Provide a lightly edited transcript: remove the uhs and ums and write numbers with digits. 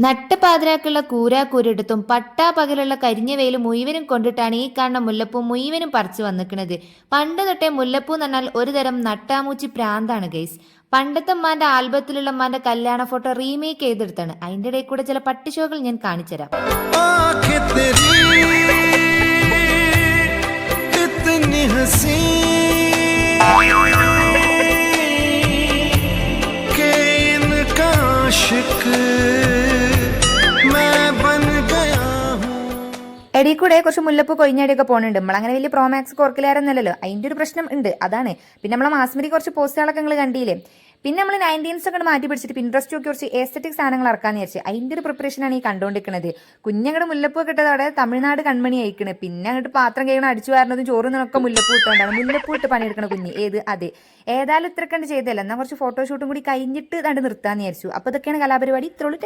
നട്ടപ്പാതിരാക്കുള്ള കൂരാക്കൂരെടുത്തും പട്ടാ പകലുള്ള കരിഞ്ഞ വെയിൽ മുഴുവനും കൊണ്ടിട്ടാണ് ഈ കാണുന്ന മുല്ലപ്പൂ മുഴുവനും പറിച്ചു വന്നിക്കണത്. പണ്ട് തൊട്ടേ മുല്ലപ്പൂ എന്ന് പറഞ്ഞാൽ ഒരു തരം നട്ടാമൂച്ചി പ്രാന്താണ് ഗൈസ്. പണ്ടത്തെ ഉമ്മാന്റെ ആൽബത്തിലുള്ള ഉമ്മാന്റെ കല്യാണ ഫോട്ടോ റീമേക്ക് ചെയ്തെടുത്താണ്. അതിന്റെ ഇടയിൽ കൂടെ ചില പട്ടിഷോകൾ ഞാൻ കാണിച്ചുതരാം. എടയിൽ കൂടെ കുറച്ച് മുല്ലപ്പൂ കൊഴിഞ്ഞടിയൊക്കെ പോകുന്നുണ്ട്. നമ്മളങ്ങനെ വലിയ പ്രോമാക്സ് കോർക്കിലായിരുന്നല്ലോ, അതിൻ്റെ ഒരു പ്രശ്നം ഉണ്ട്, അതാണ്. പിന്നെ നമ്മളെ മാസ്മരി കുറച്ച് പോസ്റ്റുകളൊക്കെ നിങ്ങൾ കണ്ടില്ലേ. പിന്നെ നമ്മൾ 19s ഒക്കെ മാറ്റി പിടിച്ചിട്ട് പിൻട്രസ്റ്റ് ഒക്കെ കുറച്ച് എസ്തെറ്റിക് സാധനങ്ങൾ ഇറക്കാന്ന് വിചാരിച്ചു. അതിൻ്റെ ഒരു പ്രിപ്പറേഷനാണ് ഈ കണ്ടുകൊണ്ടിരിക്കുന്നത്. കുഞ്ഞങ്ങടെ മുല്ലപ്പൂ കിട്ടതോടെ തമിഴ്നാട് കൺമണി അയക്കണേ. പിന്നെ അങ്ങോട്ട് പാത്രം കഴിയണം, അടിച്ചു വാരണതും ചോറുന്നൊക്കെ മുല്ലപ്പൂ ഇട്ടുകൊണ്ടാണ്. മുല്ലപ്പൂ ഇട്ട് പണിയെടുക്കണ കുഞ്ഞ് ഏത് അതെ ഏതായാലും ഇത്രക്കണ്ട് ചെയ്തല്ല. എന്നാൽ കുറച്ച് ഫോട്ടോഷൂട്ടും കൂടി കഴിഞ്ഞിട്ട് കണ്ട് നിർത്താന്ന് വിചാരിച്ചു. അപ്പോൾ ഇതൊക്കെയാണ് കലാപരിപാടി. ഇത്രയുള്ളൂ.